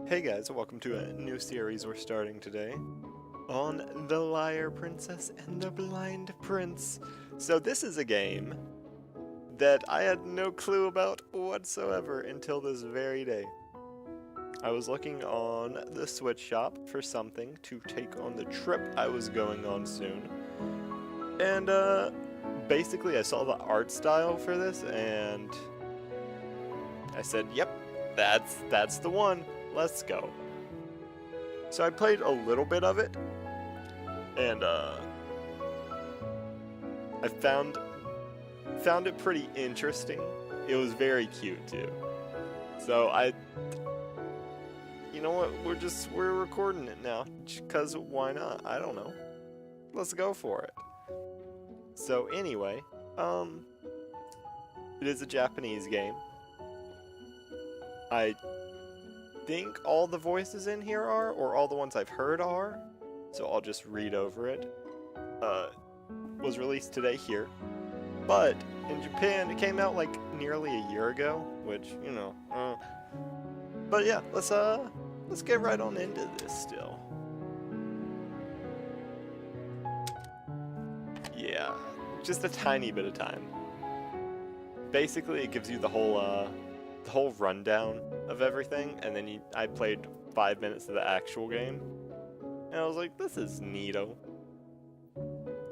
Hey guys, welcome to a new series we're starting today on The Liar Princess and the Blind Prince. So this is a game that I had no clue about whatsoever until this very day. I was looking on the Switch shop for something to take on the trip I was going on soon. And basically I saw the art style for this and I said, yep, that's the one. Let's go. So I played a little bit of it, and I found it pretty interesting. It was very cute too. So you know what? We're recording it now, cause why not? I don't know. Let's go for it. So anyway, it is a Japanese game. I think all the voices in here are, or all the ones I've heard are, so I'll just read over it. Was released today here, but in Japan it came out like nearly a year ago, which, you know, but yeah, let's get right on into this still. Yeah, just a tiny bit of time. Basically, it gives you the whole rundown of everything, and then I played 5 minutes of the actual game, and I was like, this is neato.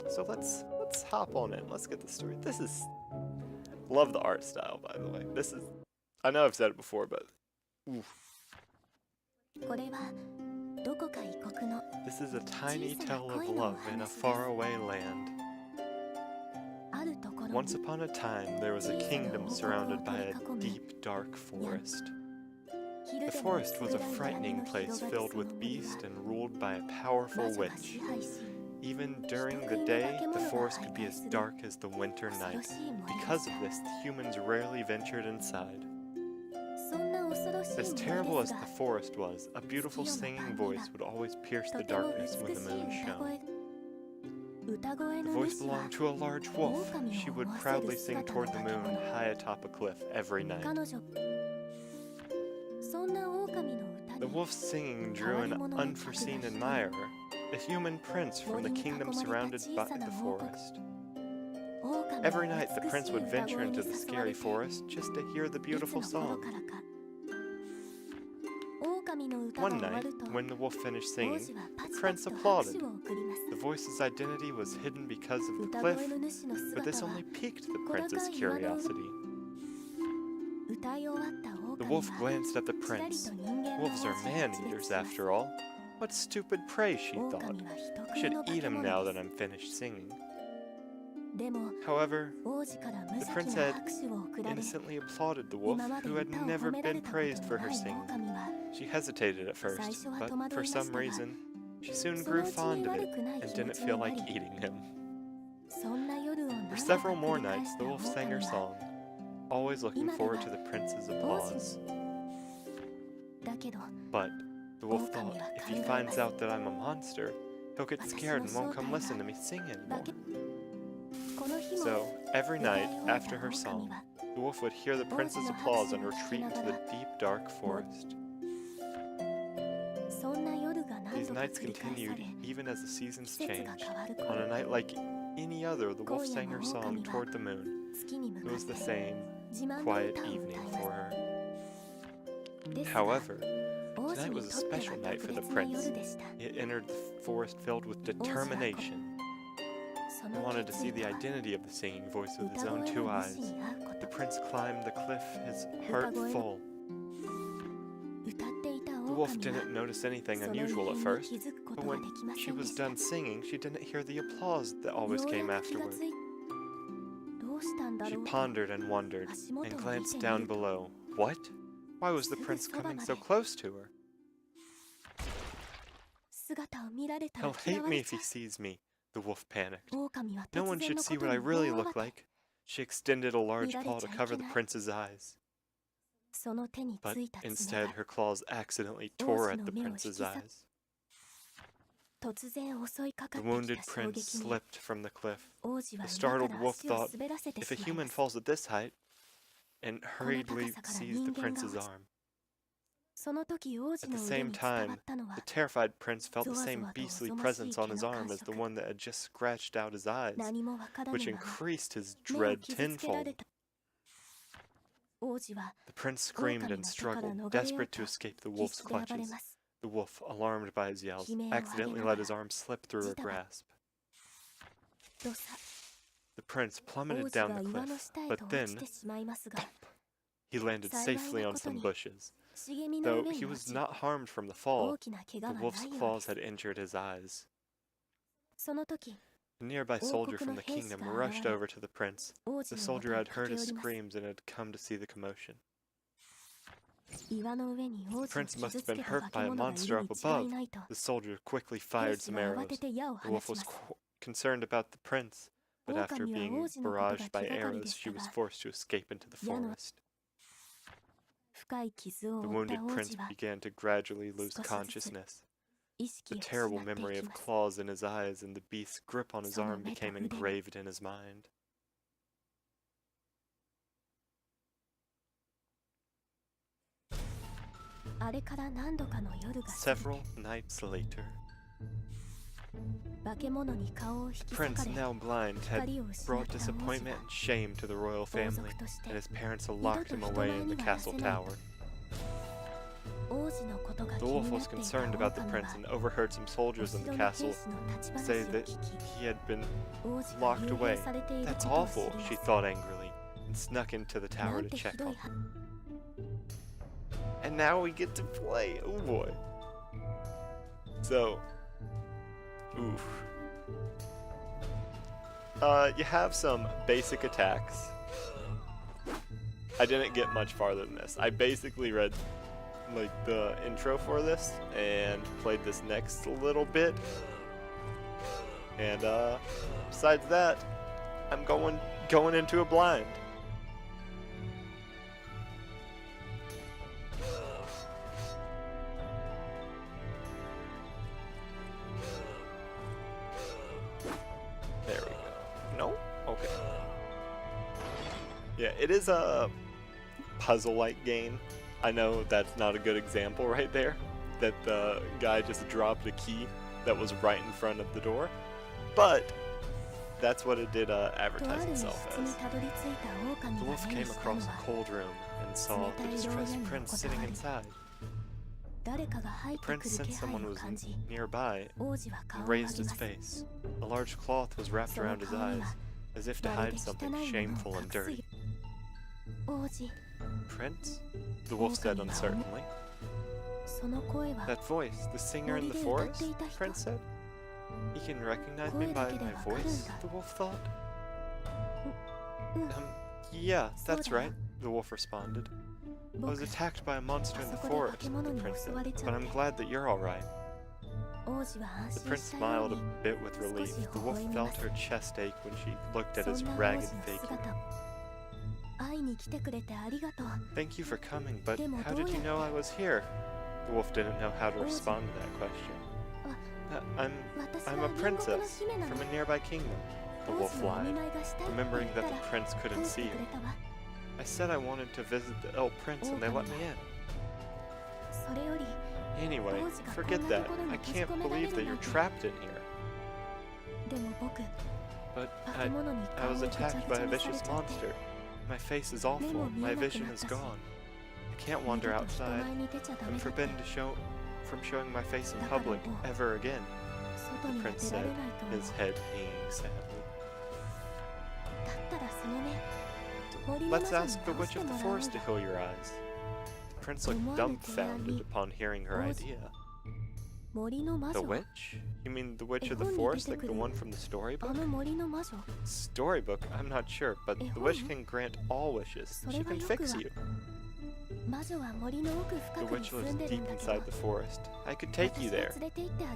So let's hop on in. Let's get the story. Love the art style, by the way. I know I've said it before, but oof. This is a tiny tale of love in a faraway land. Once upon a time, there was a kingdom surrounded by a deep, dark forest. The forest was a frightening place filled with beasts and ruled by a powerful witch. Even during the day, the forest could be as dark as the winter night. Because of this, the humans rarely ventured inside. As terrible as the forest was, a beautiful singing voice would always pierce the darkness when the moon shone. The voice belonged to a large wolf. She would proudly sing toward the moon high atop a cliff every night. The wolf's singing drew an unforeseen admirer, a human prince from the kingdom surrounded by the forest. Every night the prince would venture into the scary forest just to hear the beautiful song. One night, when the wolf finished singing, the prince applauded. The voice's identity was hidden because of the cliff, but this only piqued the prince's curiosity. The wolf glanced at the prince. Wolves are man-eaters, after all. What stupid prey, she thought. I should eat him now that I'm finished singing. However, the prince had innocently applauded the wolf, who had never been praised for her singing. She hesitated at first, but for some reason, she soon grew fond of it and didn't feel like eating him. For several more nights, the wolf sang her song, always looking forward to the prince's applause. But the wolf thought, if he finds out that I'm a monster, he'll get scared and won't come listen to me sing anymore. So, every night, after her song, the wolf would hear the prince's applause and retreat into the deep, dark forest. These nights continued even as the seasons changed. On a night like any other, the wolf sang her song toward the moon. It was the same quiet evening for her. However, tonight was a special night for the prince. He entered the forest filled with determination. He wanted to see the identity of the singing voice with his own 2 eyes. The prince climbed the cliff, his heart full. The wolf didn't notice anything unusual at first, but when she was done singing, she didn't hear the applause that always came afterward. She pondered and wondered, and glanced down below. What? Why was the prince coming so close to her? He'll hate me if he sees me, the wolf panicked. No one should see what I really look like. She extended a large paw to cover the prince's eyes. But instead, her claws accidentally tore at the prince's eyes. The wounded prince slipped from the cliff. The startled wolf thought, if a human falls at this height, and hurriedly seized the prince's arm. At the same time, the terrified prince felt the same beastly presence on his arm as the one that had just scratched out his eyes, which increased his dread tenfold. The prince screamed and struggled, desperate to escape the wolf's clutches. The wolf, alarmed by his yells, accidentally let his arm slip through her grasp. The prince plummeted down the cliff, but then, thump, he landed safely on some bushes. Though he was not harmed from the fall, the wolf's claws had injured his eyes. A nearby soldier from the kingdom rushed over to the prince. The soldier had heard his screams and had come to see the commotion. The prince must have been hurt by a monster up above. The soldier quickly fired some arrows. The wolf was concerned about the prince, but after being barraged by arrows, she was forced to escape into the forest. The wounded prince began to gradually lose consciousness. The terrible memory of claws in his eyes and the beast's grip on his arm became engraved in his mind. Several nights later, the prince, now blind, had brought disappointment and shame to the royal family, and his parents locked him away in the castle tower. The wolf was concerned about the prince and overheard some soldiers in the castle say that he had been locked away. That's awful, she thought angrily, and snuck into the tower to check on him. And now we get to play, oh boy. So, oof. You have some basic attacks. I didn't get much farther than this. I basically read like the intro for this and played this next little bit. And besides that, I'm going into a blind. There we go. No? Okay. Yeah, it is a puzzle-like game. I know that's not a good example right there, that the guy just dropped a key that was right in front of the door, but that's what it did advertise itself as. The wolf came across a cold room and saw the distressed prince sitting inside. The prince sensed someone was nearby and raised his face. A large cloth was wrapped around his eyes, as if to hide something shameful and dirty. Prince? The wolf said uncertainly. That voice, the singer in the forest? The prince said. He can recognize me by my voice, the wolf thought. Yeah, that's right, the wolf responded. I was attacked by a monster in the forest, the prince said, but I'm glad that you're alright. The prince smiled a bit with relief. The wolf felt her chest ache when she looked at his ragged figure. Thank you for coming, but how did you know I was here? The wolf didn't know how to respond to that question. I'm a princess from a nearby kingdom, the wolf lied, remembering that the prince couldn't see her. I said I wanted to visit the elf prince and they let me in. Anyway, forget that. I can't believe that you're trapped in here. But I was attacked by a vicious monster. My face is awful. My vision is gone. I can't wander outside. I'm forbidden from showing my face in public ever again, the prince said, his head hanging sadly. Let's ask the witch of the forest to heal your eyes. The prince looked dumbfounded upon hearing her idea. The witch? You mean the witch of the forest, like the one from the storybook? Storybook? I'm not sure, but the witch can grant all wishes. She can fix you. The witch lives deep inside the forest. I could take you there.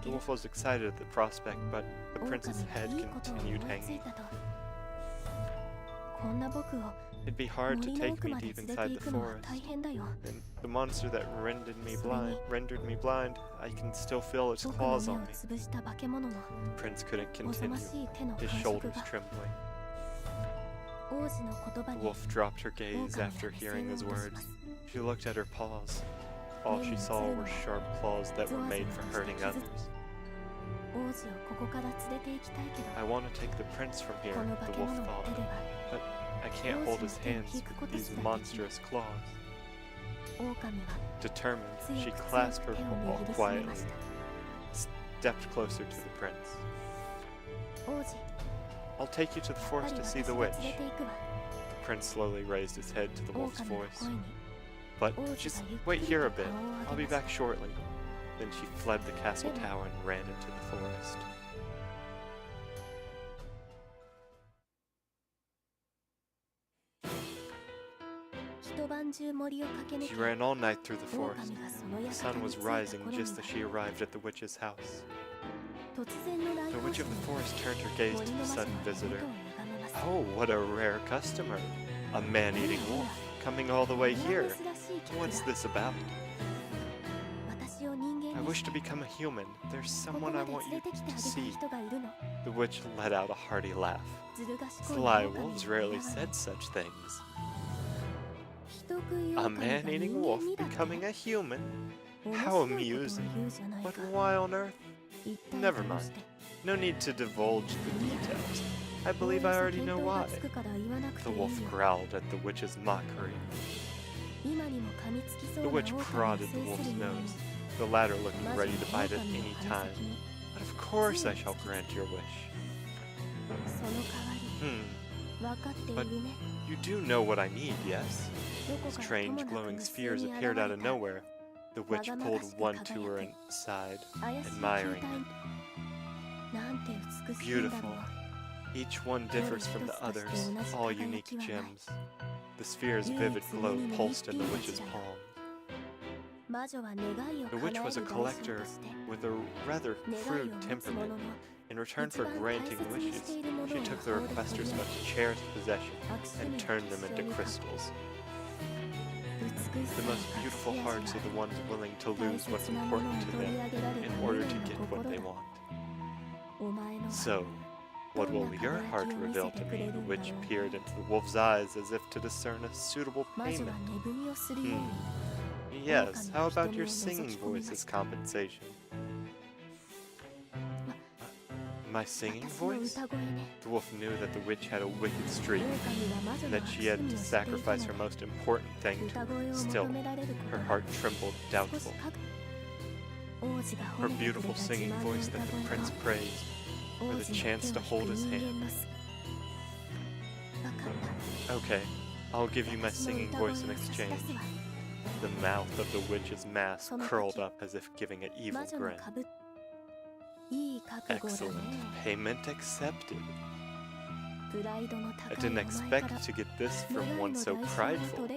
The wolf was excited at the prospect, but the prince's head continued hanging. It'd be hard to take me deep inside the forest. And the monster that rendered me blind, I can still feel its claws on me. The prince couldn't continue, his shoulders trembling. The wolf dropped her gaze after hearing his words. She looked at her paws. All she saw were sharp claws that were made for hurting others. I want to take the prince from here, the wolf thought, but I can't hold his hands with these monstrous claws. Determined, she clasped her paw quietly, stepped closer to the prince. I'll take you to the forest to see the witch. The prince slowly raised his head to the wolf's voice. But just wait here a bit, I'll be back shortly. Then she fled the castle tower and ran into the forest. She ran all night through the forest. The sun was rising just as she arrived at the witch's house. The witch of the forest turned her gaze to the sudden visitor. Oh, what a rare customer! A man-eating wolf, coming all the way here. What's this about? I wish to become a human. There's someone I want you to see. The witch let out a hearty laugh. Sly wolves rarely said such things. A man-eating wolf becoming a human? How amusing. But why on earth? Never mind. No need to divulge the details. I believe I already know why. The wolf growled at the witch's mockery. The witch prodded the wolf's nose, the latter looking ready to bite at any time. But of course I shall grant your wish. But you do know what I need, yes? Strange glowing spheres appeared out of nowhere. The witch pulled one to her side, admiring it. Beautiful. Each one differs from the others, all unique gems. The sphere's vivid glow pulsed in the witch's palm. The witch was a collector with a rather crude temperament. In return for granting wishes, she took the requester's most cherished possession and turned them into crystals. The most beautiful hearts are the ones willing to lose what's important to them in order to get what they want. So, what will your heart reveal to me? The witch peered into the wolf's eyes as if to discern a suitable payment. Yes, how about your singing voice as compensation? My singing voice? The wolf knew that the witch had a wicked streak, and that she had to sacrifice her most important thing to her. Still, her heart trembled doubtful. Her beautiful singing voice that the prince praised, or the chance to hold his hand. Okay, I'll give you my singing voice in exchange. The mouth of the witch's mask curled up as if giving an evil grin. Excellent. Payment accepted. I didn't expect to get this from one so prideful,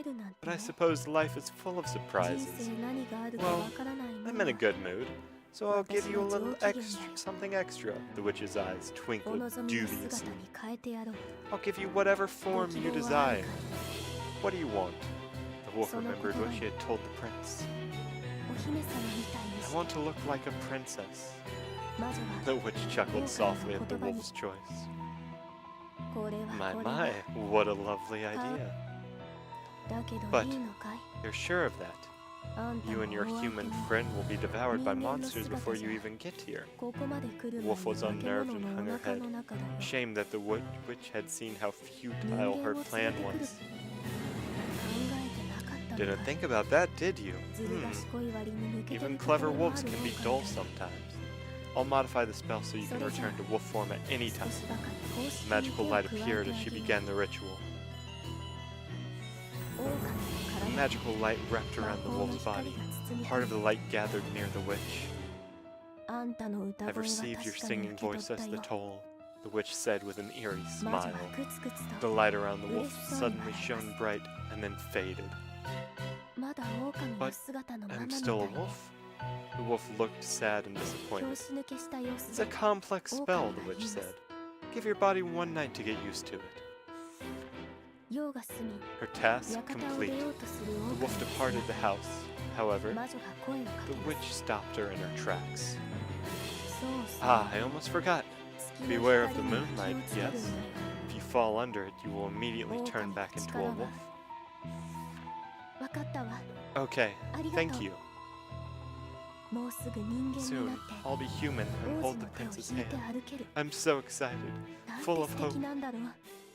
but I suppose life is full of surprises. Well, I'm in a good mood, so I'll give you a little something extra. The witch's eyes twinkled dubiously. I'll give you whatever form you desire. What do you want? The wolf remembered what she had told the prince. I want to look like a princess. The witch chuckled softly at the wolf's choice. My, what a lovely idea. But you're sure of that? You and your human friend will be devoured by monsters before you even get here. The wolf was unnerved and hung her head, ashamed that the witch had seen how futile her plan was. Didn't think about that, did you? Even clever wolves can be dull sometimes. I'll modify the spell so you can return to wolf form at any time. A magical light appeared as she began the ritual. A magical light wrapped around the wolf's body. Part of the light gathered near the witch. I've received your singing voice as the toll, the witch said with an eerie smile. The light around the wolf suddenly shone bright and then faded. But I'm still a wolf? The wolf looked sad and disappointed. It's a complex spell, the witch said. Give your body one night to get used to it. Her task complete, the wolf departed the house. However, the witch stopped her in her tracks. Ah, I almost forgot. Beware of the moonlight, yes? If you fall under it, you will immediately turn back into a wolf. Okay, thank you. Soon, I'll be human and hold the prince's hand. I'm so excited, full of hope.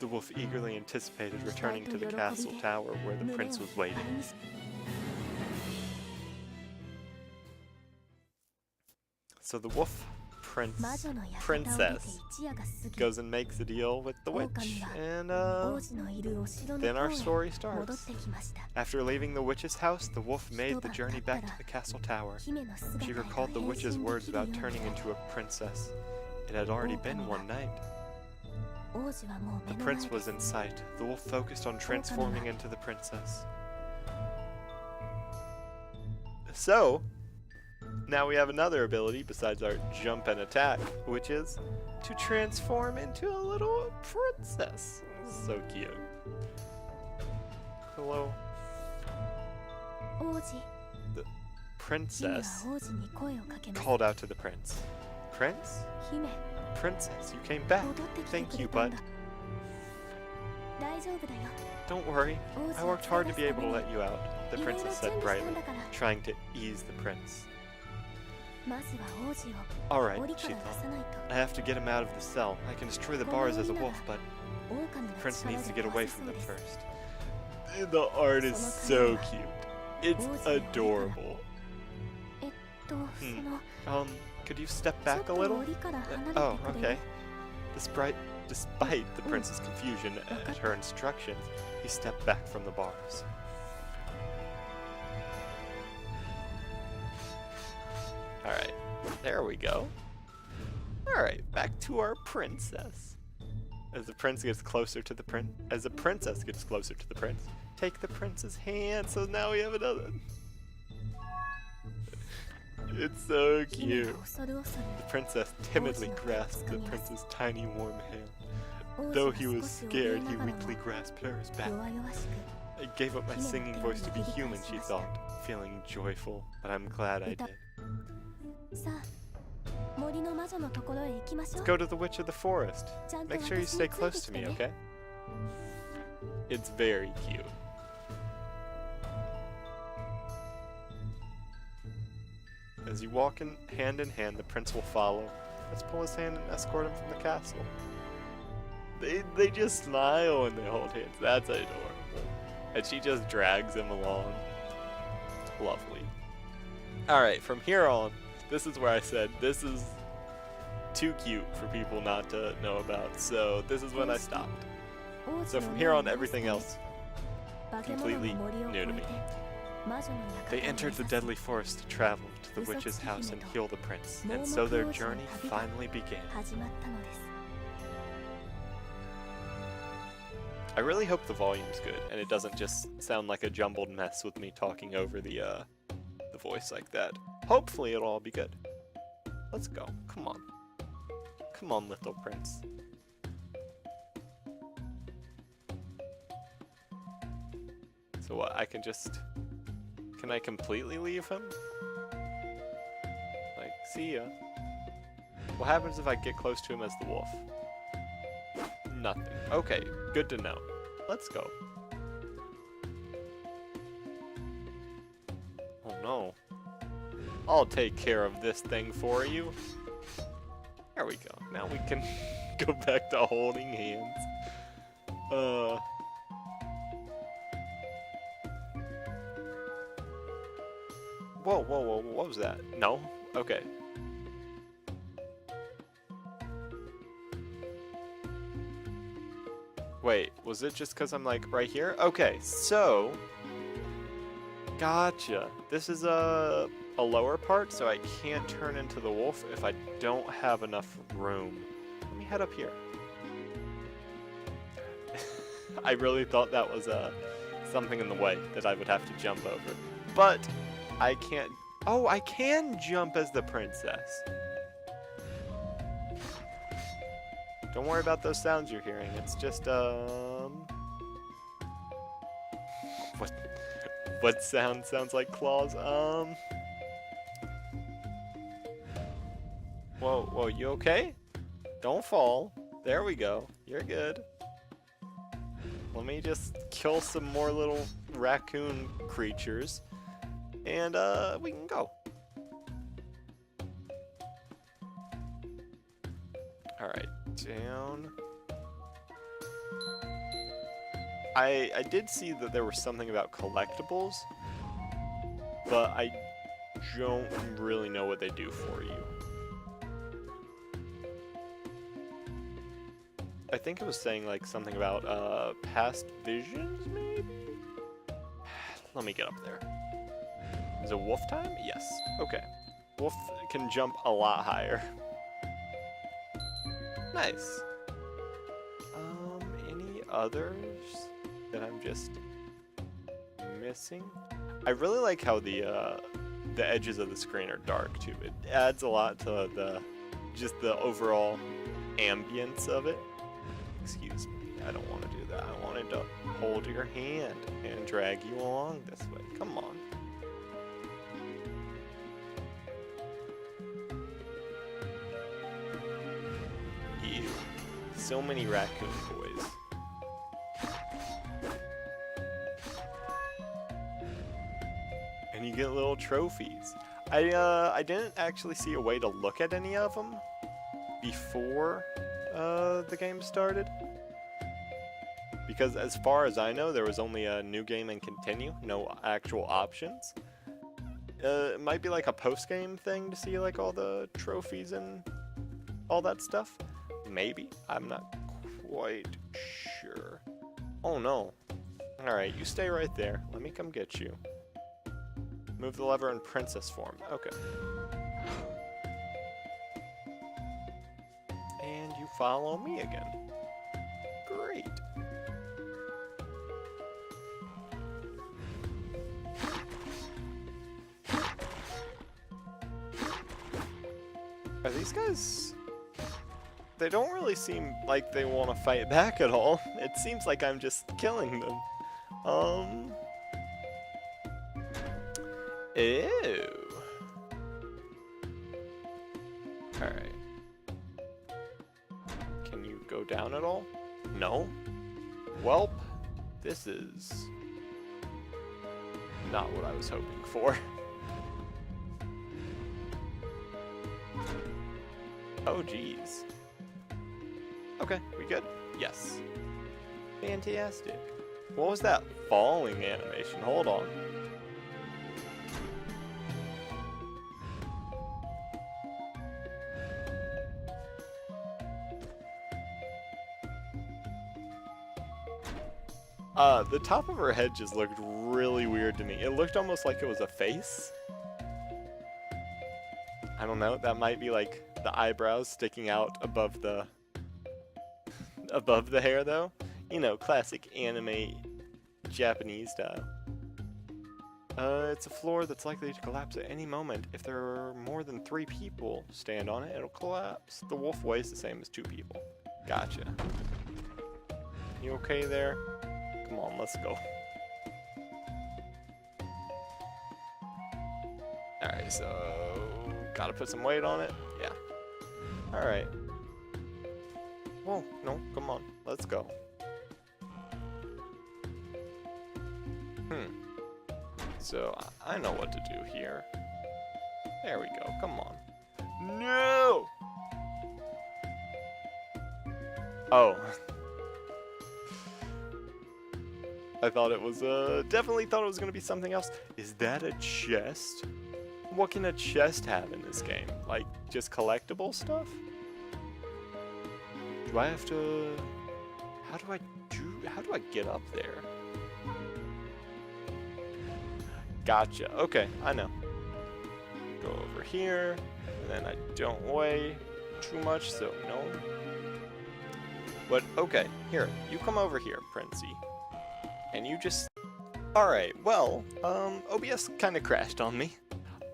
The wolf eagerly anticipated returning to the castle tower where the prince was waiting. So the wolf princess goes and makes a deal with the witch, and then our story starts. After leaving the witch's house, the wolf made the journey back to the castle tower. She recalled the witch's words about turning into a princess. It had already been one night. The prince was in sight. The wolf focused on transforming into the princess. So, now we have another ability besides our jump and attack, which is to transform into a little princess. So cute. Hello. The princess called out to the prince. Prince? Princess, you came back. Thank you, bud. Don't worry. I worked hard to be able to let you out, the princess said brightly, trying to ease the prince. Alright, she thought. I have to get him out of the cell. I can destroy the bars as a wolf, but the prince needs to get away from them first. The art is so cute. It's adorable. Could you step back a little? Oh, okay. Despite the prince's confusion at her instructions, he stepped back from the bars. Alright, there we go. Alright, back to our princess. As the princess gets closer to the prince, take the prince's hand. So now we have another. It's so cute. The princess timidly grasped the prince's tiny warm hand. Though he was scared, he weakly grasped hers back. I gave up my singing voice to be human, she thought, feeling joyful, but I'm glad I did. Let's go to the Witch of the Forest. Make sure you stay close to me, okay? It's very cute. As you walk hand in hand, the prince will follow. Let's pull his hand and escort him from the castle. They just smile when they hold hands. That's adorable. And she just drags him along. Lovely. Alright, from here on, this is where I said this is too cute for people not to know about. So this is when I stopped. So from here on, everything else completely new to me. They entered the deadly forest to travel to the witch's house and heal the prince, and so their journey finally began. I really hope the volume's good, and it doesn't just sound like a jumbled mess with me talking over the voice like that. Hopefully it'll all be good. Let's go. Come on. Come on, little prince. So what, I can just... Can I completely leave him? Like, see ya. What happens if I get close to him as the wolf? Nothing. Okay, good to know. Let's go. Oh no. I'll take care of this thing for you. There we go. Now we can go back to holding hands. Whoa, whoa, whoa, what was that? No? Okay. Wait, was it just because I'm like right here? Okay, so... Gotcha. This is a lower part, so I can't turn into the wolf if I don't have enough room. Let me head up here. I really thought that was something in the way that I would have to jump over. But I can't... Oh, I can jump as the princess. Don't worry about those sounds you're hearing. It's just, What sound sounds like claws? Whoa, whoa, you okay? Don't fall. There we go. You're good. Let me just kill some more little raccoon creatures. And, we can go. Alright, down. I did see that there was something about collectibles, but I don't really know what they do for you. I think it was saying like something about past visions, maybe? Let me get up there. Is it wolf time? Yes. Okay. Wolf can jump a lot higher. Nice. Any others that I'm just missing? I really like how the edges of the screen are dark too. It adds a lot to just the overall ambience of it. Excuse me, I don't want to do that. I wanted to hold your hand and drag you along this way. Come on. Ew. So many raccoon boys. And you get little trophies. I didn't actually see a way to look at any of them before the game started, because as far as I know there was only a new game and continue, no actual options. It might be like a post-game thing to see like all the trophies and all that stuff, maybe. I'm not quite sure. Oh no. Alright, you stay right there, let me come get you. Move the lever in princess form. Okay. And you follow me again. Great. Are these guys... They don't really seem like they want to fight back at all. It seems like I'm just killing them. Ew. Alright. Can you go down at all? No? Welp, this is not what I was hoping for. Oh, geez. Okay, we good? Yes. Fantastic. What was that falling animation? Hold on. The top of her head just looked really weird to me. It looked almost like it was a face. I don't know, that might be like the eyebrows sticking out above the hair though. You know, classic anime Japanese style. It's a floor that's likely to collapse at any moment. If there are more than 3 people stand on it, it'll collapse. The wolf weighs the same as 2 people. Gotcha. You okay there? Come on, let's go. Alright, so... Gotta put some weight on it? Yeah. Alright. Whoa, no, come on. Let's go. So, I know what to do here. There we go, come on. No! Oh. I thought it was, definitely thought it was gonna be something else. Is that a chest? What can a chest have in this game? Like, just collectible stuff? Do I have to... How do I get up there? Gotcha, okay, I know. Go over here, and then I don't weigh too much, so no. But, okay, here, you come over here, Princey. And you just... Alright, well, OBS kinda crashed on me.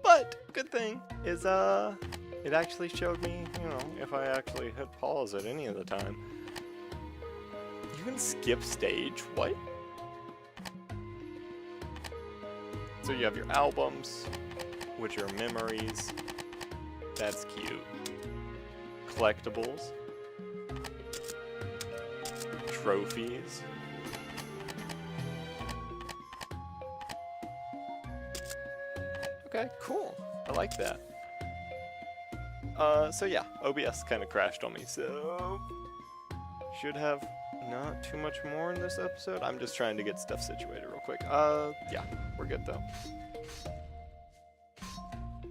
But, good thing is, it actually showed me, you know, if I actually hit pause at any of the time. You can skip stage? What? So you have your albums, which are memories. That's cute. Collectibles. Trophies. Okay, cool. I like that. So yeah, OBS kind of crashed on me, so should have not too much more in this episode. I'm just trying to get stuff situated real quick. Yeah, we're good though.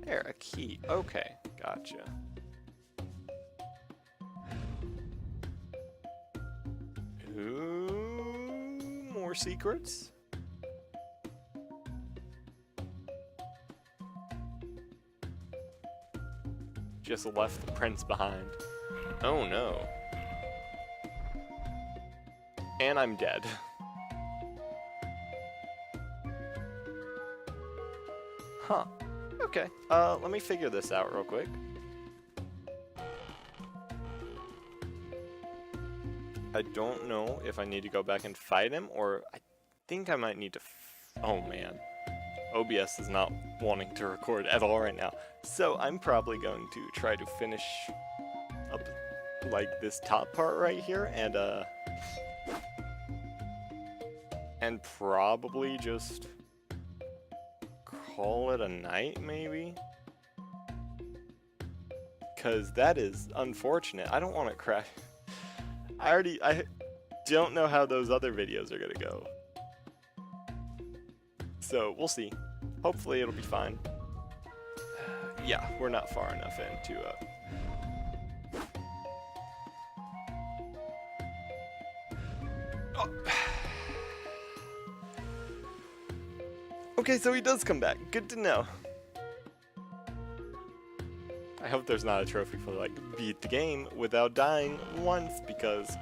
There, a key. Okay, gotcha. Ooh, more secrets? Just left the prince behind. Oh no. And I'm dead. Huh. Okay. Let me figure this out real quick. I don't know if I need to go back and fight him, or I think I might need to oh man. OBS is not wanting to record at all right now. So I'm probably going to try to finish up like this top part right here and probably just call it a night maybe. Cause that is unfortunate. I don't want to crash. I don't know how those other videos are gonna go. So we'll see. Hopefully it'll be fine. Yeah, we're not far enough into Oh. Okay, so he does come back. Good to know. I hope there's not a trophy for like beat the game without dying once, because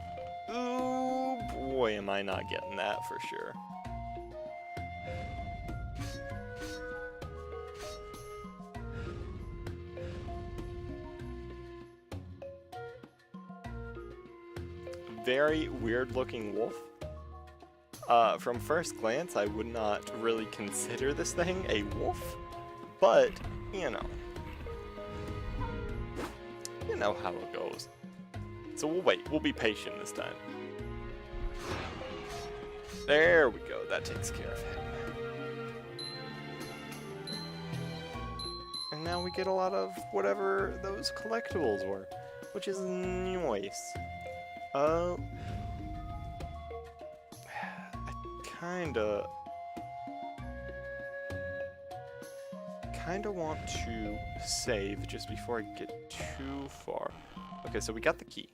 ooh boy am I not getting that for sure. Very weird looking wolf. From first glance, I would not really consider this thing a wolf, but you know how it goes. So we'll wait, we'll be patient this time. There we go, that takes care of him. And now we get a lot of whatever those collectibles were, which is nice. I kinda want to save just before I get too far. Okay, so we got the key.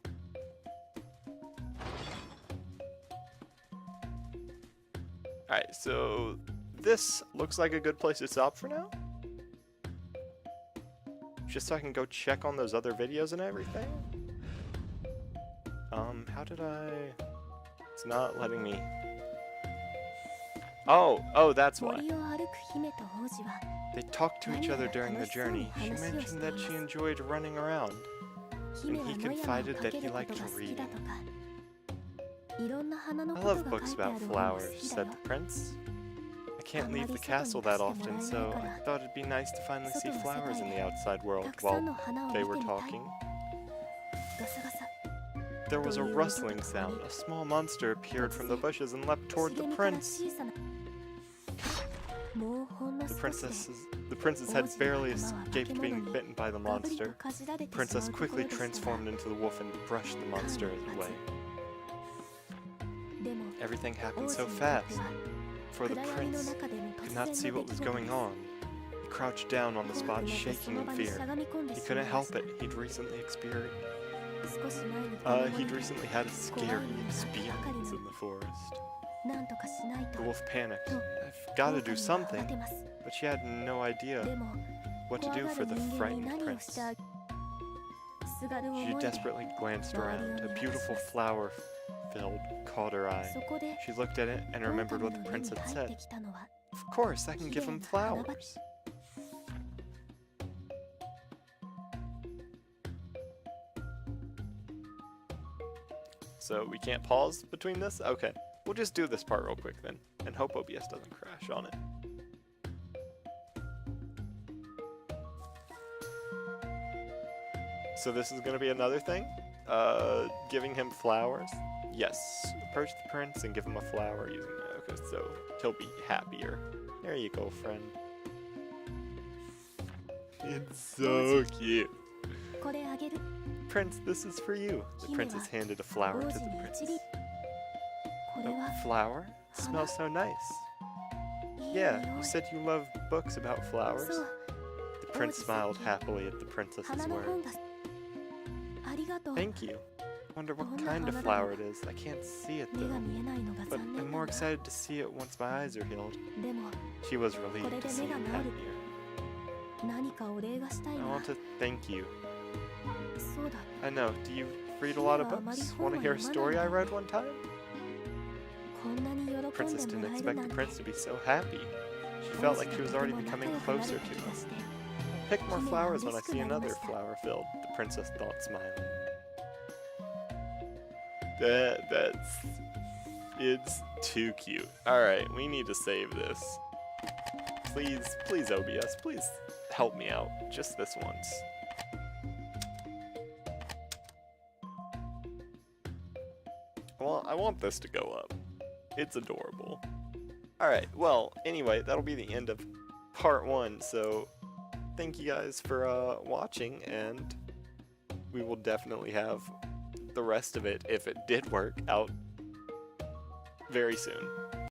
Alright, so this looks like a good place to stop for now. Just so I can go check on those other videos and everything. How did I... It's not letting me... Oh, that's why. They talked to each other during the journey. She mentioned that she enjoyed running around, and he confided that he liked reading. I love books about flowers, said the prince. I can't leave the castle that often, so I thought it'd be nice to finally see flowers in the outside world while they were talking. There was a rustling sound. A small monster appeared from the bushes and leapt toward the prince. The princess had barely escaped being bitten by the monster. The princess quickly transformed into the wolf and brushed the monster away. Everything happened so fast, for the prince could not see what was going on. He crouched down on the spot, shaking in fear. He couldn't help it. He'd recently had a scary experience in the forest. The wolf panicked. I've got to do something, but she had no idea what to do for the frightened prince. She desperately glanced around. A beautiful flower caught her eye. She looked at it and remembered what the prince had said. Of course, I can give him flowers. So we can't pause between this? Okay. We'll just do this part real quick then, and hope OBS doesn't crash on it. So this is going to be another thing? Giving him flowers? Yes. Approach the prince and give him a flower using it. Okay, so he'll be happier. There you go, friend. It's so cute. Prince, this is for you. The princess handed a flower to the princess. A flower? It smells so nice. Yeah, you said you love books about flowers. The prince smiled happily at the princess's words. Thank you. Wonder what kind of flower it is. I can't see it though. But I'm more excited to see it once my eyes are healed. She was relieved to see him happier. I want to thank you. I know. Do you read a lot of books? Want to hear a story I read one time? The princess didn't expect the prince to be so happy. She felt like she was already becoming closer to him. I'll pick more flowers when I see another flower filled, the princess thought, smiling. It's too cute. Alright, we need to save this. Please OBS, please help me out, just this once. Well, I want this to go up. It's adorable. Alright, well, anyway, that'll be the end of part 1, so thank you guys for watching, and we will definitely have the rest of it, if it did work, out very soon.